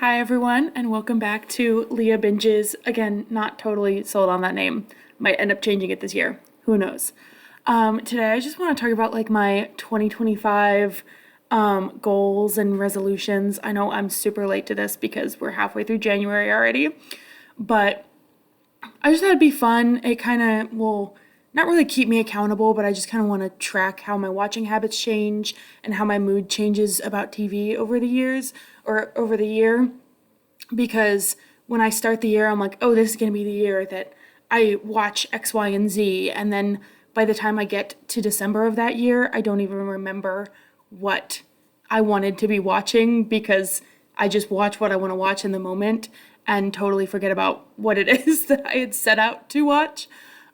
Hi everyone, and welcome back to Leah Binges. Again, not totally sold on that name. Might end up changing it this year. Who knows? Today I just want to talk about like my 2025 goals and resolutions. I know I'm super late to this because we're halfway through January already, but I just thought it'd be fun. It kind of will not really keep me accountable, but I just kind of want to track how my watching habits change and how my mood changes about TV over the years or over the year. Because when I start the year, I'm like, oh, this is going to be the year that I watch X, Y, and Z. And then by the time I get to December of that year, I don't even remember what I wanted to be watching because I just watch what I want to watch in the moment and totally forget about what it is that I had set out to watch.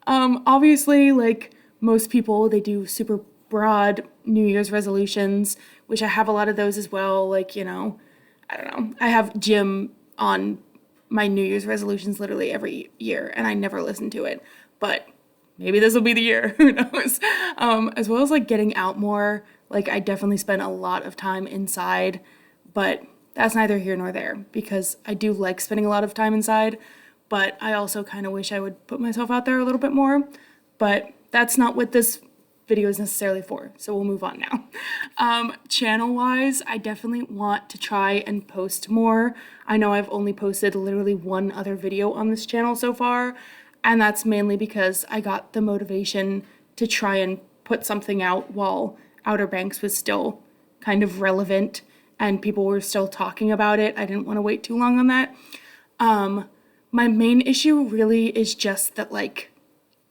Obviously, like most people, they do super broad New Year's resolutions, which I have a lot of those as well. Like, I don't know. I have gym on my New Year's resolutions literally every year, and I never listen to it. But maybe this will be the year. Who knows? As well as like getting out more. Like, I definitely spend a lot of time inside, but that's neither here nor there because I do like spending a lot of time inside, but I also kind of wish I would put myself out there a little bit more. But that's not what this video is necessarily for, so we'll move on now. Channel wise, I definitely want to try and post more. I know I've only posted literally one other video on this channel so far, and that's mainly because I got the motivation to try and put something out while Outer Banks was still kind of relevant and people were still talking about it. I didn't want to wait too long on that. My main issue really is just that, like,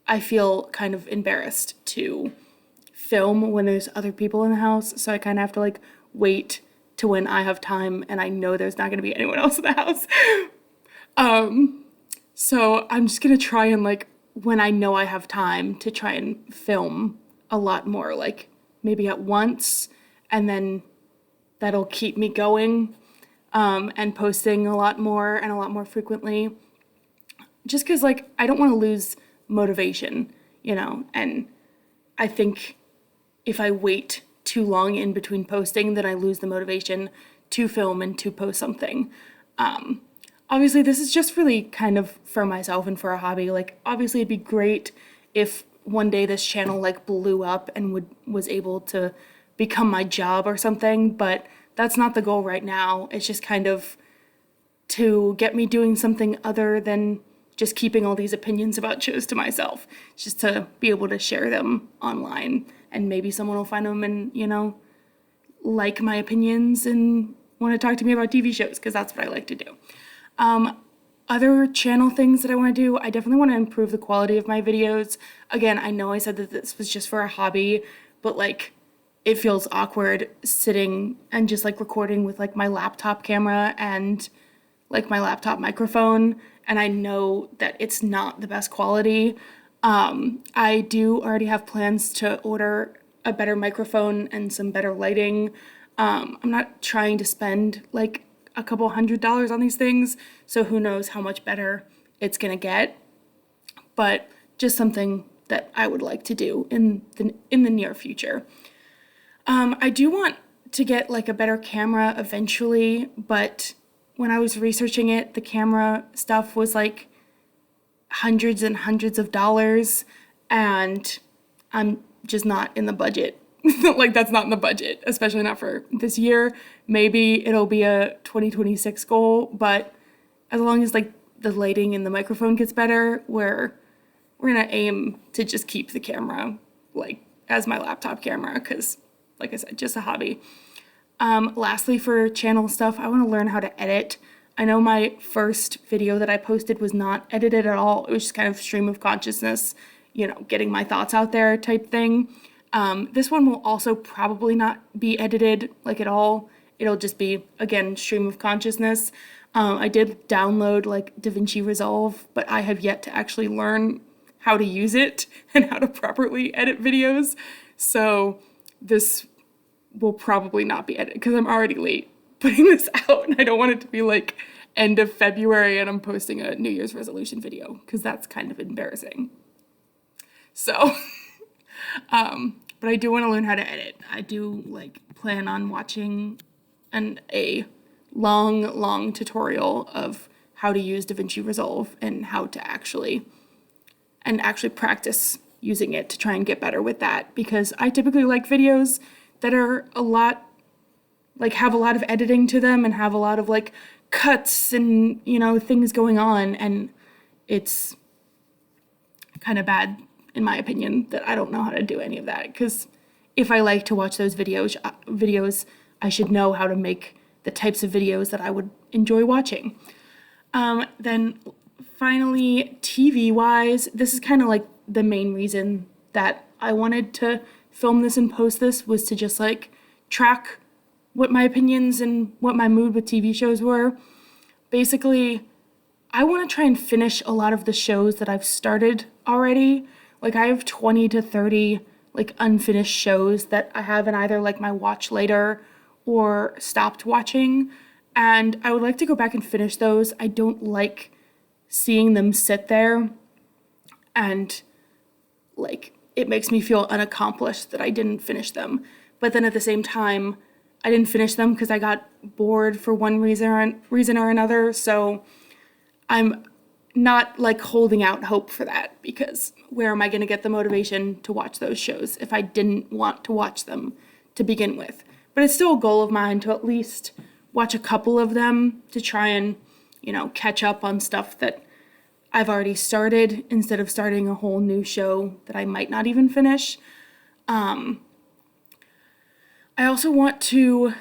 I feel kind of embarrassed to film when there's other people in the house, so I kind of have to, like, wait to when I have time and I know there's not going to be anyone else in the house. So I'm just going to try and, like, when I know I have time to try and film a lot more, like, maybe at once, and then that'll keep me going, and posting a lot more and a lot more frequently. Just because, like, I don't want to lose motivation, and I think if I wait too long in between posting, then I lose the motivation to film and to post something. Obviously, this is just really kind of for myself and for a hobby. Like, obviously, it'd be great if one day this channel, like, blew up and was able to become my job or something, but that's not the goal right now. It's just kind of to get me doing something other than just keeping all these opinions about shows to myself. It's just to be able to share them online, and maybe someone will find them and, like my opinions and want to talk to me about TV shows, because that's what I like to do. Other channel things that I want to do, I definitely want to improve the quality of my videos. Again, I know I said that this was just for a hobby, but, like, it feels awkward sitting and just, like, recording with, like, my laptop camera and, like, my laptop microphone, and I know that it's not the best quality. I do already have plans to order a better microphone and some better lighting. I'm not trying to spend, like, a couple $100s on these things, so who knows how much better it's gonna get, but just something that I would like to do in the near future. I do want to get, like, a better camera eventually, but when I was researching it, the camera stuff was like hundreds and hundreds of dollars, and I'm just not in the budget. Like, that's not in the budget, especially not for this year. Maybe it'll be a 2026 goal, but as long as, like, the lighting and the microphone gets better, we're gonna aim to just keep the camera, like, as my laptop camera, because, like I said, just a hobby. Lastly, for channel stuff, I want to learn how to edit. I know my first video that I posted was not edited at all. It was just kind of stream of consciousness, getting my thoughts out there type thing. This one will also probably not be edited, like, at all. It'll just be, again, stream of consciousness. I did download, like, DaVinci Resolve, but I have yet to actually learn how to use it and how to properly edit videos. So this will probably not be edited because I'm already late putting this out, and I don't want it to be, like, end of February and I'm posting a New Year's resolution video, because that's kind of embarrassing. So, but I do want to learn how to edit. I do, like, plan on watching a long tutorial of how to use DaVinci Resolve and how to actually practice using it to try and get better with that, because I typically like videos that are a lot, like, have a lot of editing to them and have a lot of like cuts and, you know, things going on, and it's kind of bad in my opinion that I don't know how to do any of that, because if I like to watch those videos, I should know how to make the types of videos that I would enjoy watching. Then finally, TV wise, this is kind of like the main reason that I wanted to film this and post this, was to just like track what my opinions and what my mood with TV shows were. Basically, I want to try and finish a lot of the shows that I've started already. Like, I have 20 to 30 like unfinished shows that I have in either like my watch later or stopped watching, and I would like to go back and finish those. I don't like seeing them sit there, and like, it makes me feel unaccomplished that I didn't finish them. But then at the same time, I didn't finish them because I got bored for one reason or another. So I'm not like holding out hope for that, because where am I going to get the motivation to watch those shows if I didn't want to watch them to begin with? But it's still a goal of mine to at least watch a couple of them to try and, you know, catch up on stuff that I've already started, instead of starting a whole new show that I might not even finish. I also want to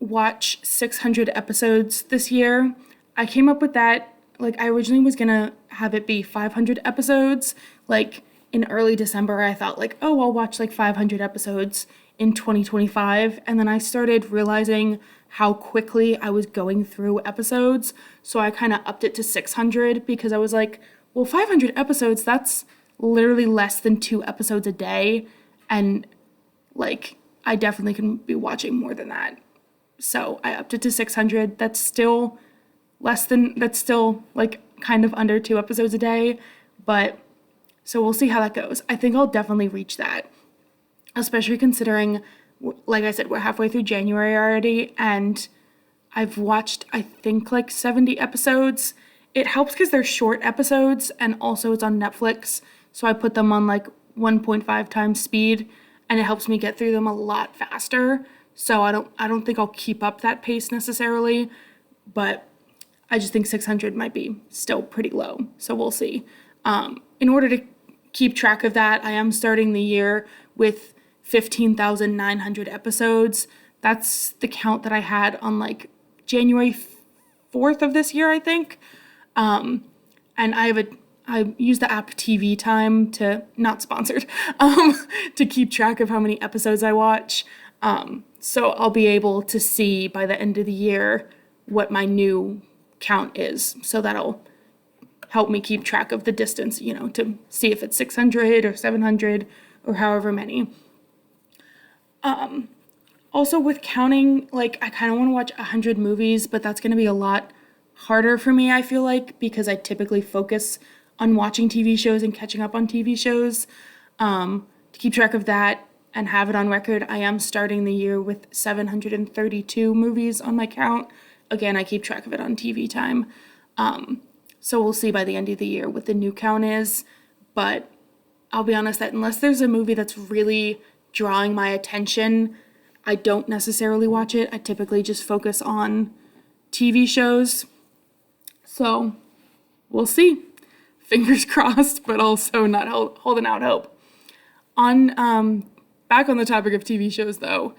watch 600 episodes this year. I came up with that, like, I originally was gonna have it be 500 episodes. Like, in early December, I thought like, oh, I'll watch like 500 episodes in 2025. And then I started realizing how quickly I was going through episodes. So I kind of upped it to 600, because I was like, well, 500 episodes, that's literally less than 2 episodes a day. And like, I definitely can be watching more than that. So I upped it to 600. That's still like kind of under 2 episodes a day. But so we'll see how that goes. I think I'll definitely reach that, especially considering, like I said, we're halfway through January already, and I've watched, I think, like 70 episodes. It helps because they're short episodes, and also it's on Netflix, so I put them on like 1.5 times speed, and it helps me get through them a lot faster. So I don't think I'll keep up that pace necessarily, but I just think 600 might be still pretty low, so we'll see. In order to keep track of that, I am starting the year with 15,900 episodes. That's the count that I had on like January 4th of this year, I think. And I use the app TV Time, to, not sponsored, to keep track of how many episodes I watch. So I'll be able to see by the end of the year what my new count is. So that'll help me keep track of the distance, you know, to see if it's 600 or 700 or however many. Also with counting, like, I kind of want to watch 100 movies, but that's going to be a lot harder for me, I feel like, because I typically focus on watching TV shows and catching up on TV shows. To keep track of that and have it on record, I am starting the year with 732 movies on my count. Again, I keep track of it on TV Time. So we'll see by the end of the year what the new count is. But I'll be honest that unless there's a movie that's really drawing my attention, I don't necessarily watch it. I typically just focus on TV shows. So we'll see. Fingers crossed, but also not holding out hope. Back on the topic of TV shows, though,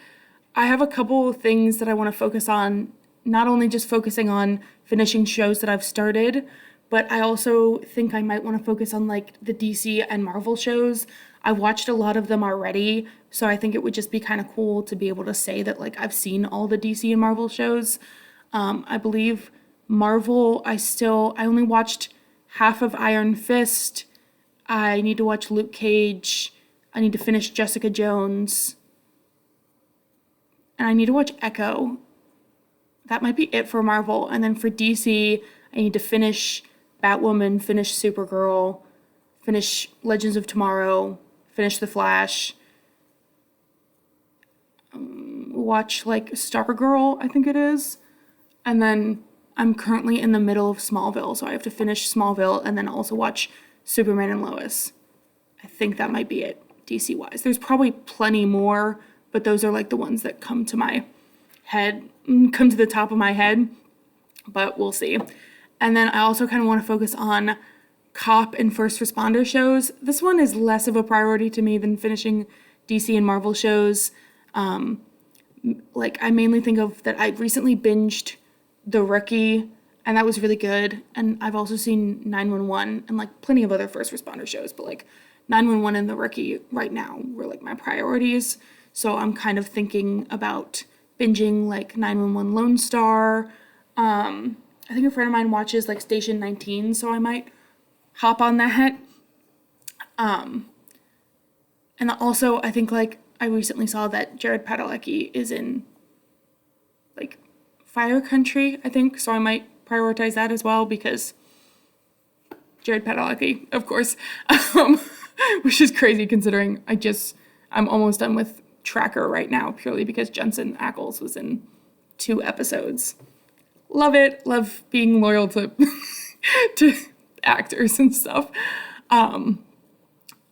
I have a couple of things that I want to focus on, not only just focusing on finishing shows that I've started, but I also think I might want to focus on like the DC and Marvel shows. I watched a lot of them already, so I think it would just be kind of cool to be able to say that like I've seen all the DC and Marvel shows. I believe Marvel, I only watched half of Iron Fist. I need to watch Luke Cage. I need to finish Jessica Jones. And I need to watch Echo. That might be it for Marvel. And then for DC, I need to finish Batwoman, finish Supergirl, finish Legends of Tomorrow, finish The Flash, watch like Stargirl, I think it is. And then I'm currently in the middle of Smallville, so I have to finish Smallville and then also watch Superman and Lois. I think that might be it, DC-wise. There's probably plenty more, but those are like the ones that come to my head, come to the top of my head, but we'll see. And then I also kind of want to focus on cop and first responder shows. This one is less of a priority to me than finishing DC and Marvel shows. Like, I mainly think of that I recently binged The Rookie, and that was really good. And I've also seen 911 and like plenty of other first responder shows, but like 911 and The Rookie right now were like my priorities. So I'm kind of thinking about binging like 911 Lone Star. I think a friend of mine watches like Station 19, so I might hop on that. And also I think like I recently saw that Jared Padalecki is in like Fire Country, I think, so I might prioritize that as well because Jared Padalecki, of course, which is crazy considering I'm almost done with Tracker right now purely because Jensen Ackles was in 2 episodes. Love it. Love being loyal to to actors and stuff.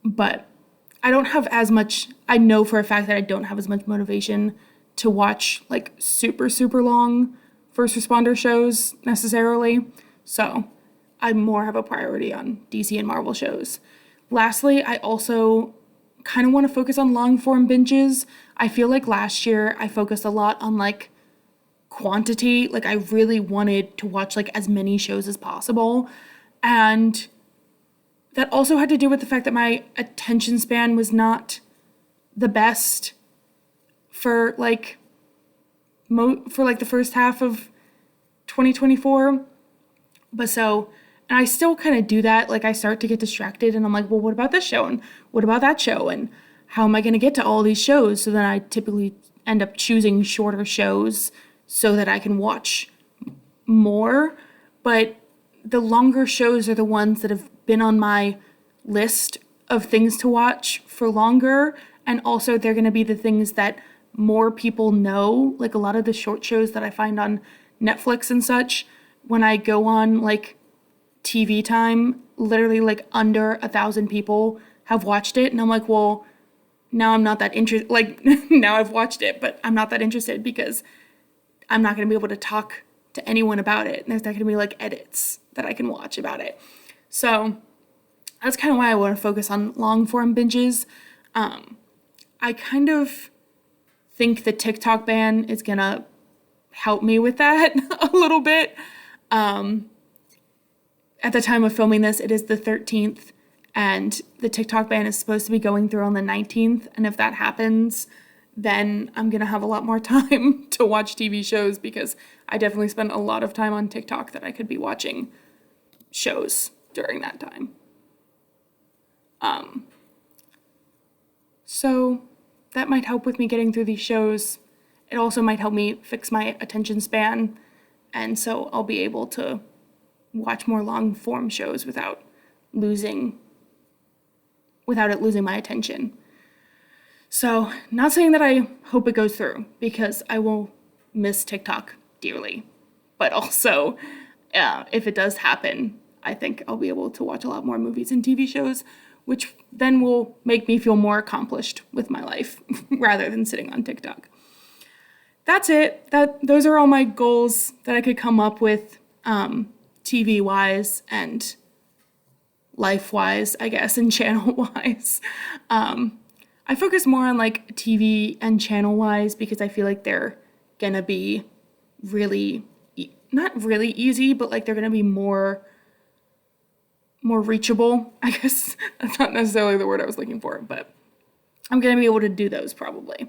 But I don't have as much, I know for a fact that I don't have as much motivation to watch like super, super long first responder shows necessarily. So I more have a priority on DC and Marvel shows. Lastly, I also kind of want to focus on long form binges. I feel like last year I focused a lot on like quantity. Like I really wanted to watch like as many shows as possible. And that also had to do with the fact that my attention span was not the best for like the first half of 2024. But so, and I still kind of do that. Like I start to get distracted and I'm like, well, what about this show? And what about that show? And how am I going to get to all these shows? So then I typically end up choosing shorter shows so that I can watch more. But the longer shows are the ones that have been on my list of things to watch for longer. And also they're going to be the things that more people know. Like a lot of the short shows that I find on Netflix and such, when I go on like TV time, literally like under 1,000 people have watched it. And I'm like, well, now I'm not that interested. Like now I've watched it, but I'm not that interested because I'm not going to be able to talk to anyone about it. And there's not going to be like edits that I can watch about it. So that's kind of why I want to focus on long form binges. I kind of think the TikTok ban is going to help me with that a little bit. At the time of filming this, it is the 13th, and the TikTok ban is supposed to be going through on the 19th. And if that happens, then I'm going to have a lot more time to watch TV shows because I definitely spend a lot of time on TikTok that I could be watching shows during that time. So that might help with me getting through these shows. It also might help me fix my attention span, and so I'll be able to watch more long form shows without it losing my attention. So, not saying that I hope it goes through because I will miss TikTok dearly, but also if it does happen, I think I'll be able to watch a lot more movies and TV shows, which then will make me feel more accomplished with my life rather than sitting on TikTok. That's it. Those are all my goals that I could come up with, TV-wise and life-wise, I guess, and channel-wise. I focus more on like TV and channel-wise because I feel like they're gonna be really, not really easy, but like they're gonna be more reachable, I guess. That's not necessarily the word I was looking for, but I'm gonna be able to do those probably.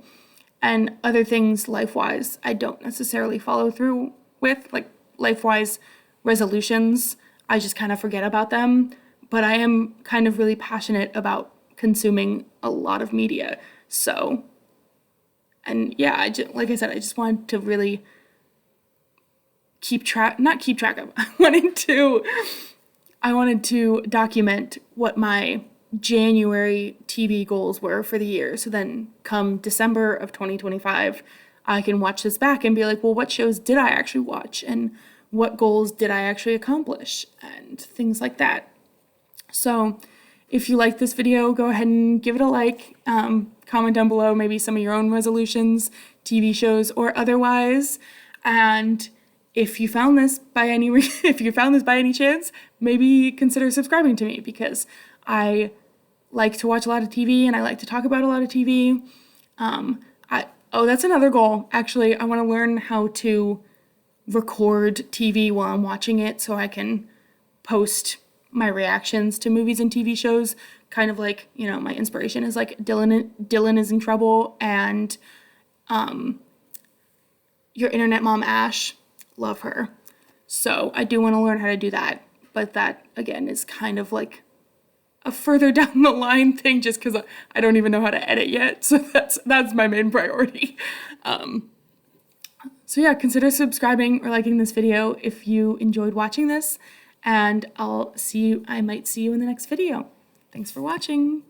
And other things life-wise, I don't necessarily follow through with, like life-wise resolutions. I just kind of forget about them, but I am kind of really passionate about consuming a lot of media. So, and yeah, like I said, I just wanted to really not keep track of, I wanted to document what my January TV goals were for the year. So then come December of 2025, I can watch this back and be like, well, what shows did I actually watch? And what goals did I actually accomplish? And things like that. So if you like this video, go ahead and give it a like. Comment down below maybe some of your own resolutions, TV shows or otherwise. And if you found this by any chance, maybe consider subscribing to me, because I like to watch a lot of TV and I like to talk about a lot of TV. That's another goal. Actually, I want to learn how to record TV while I'm watching it so I can post my reactions to movies and TV shows. Kind of like, my inspiration is like Dylan is in Trouble and Your Internet Mom Ash. Love her. So I do want to learn how to do that. But that, again, is kind of like a further down the line thing, just because I don't even know how to edit yet. So that's my main priority. So yeah, consider subscribing or liking this video if you enjoyed watching this. And I might see you in the next video. Thanks for watching.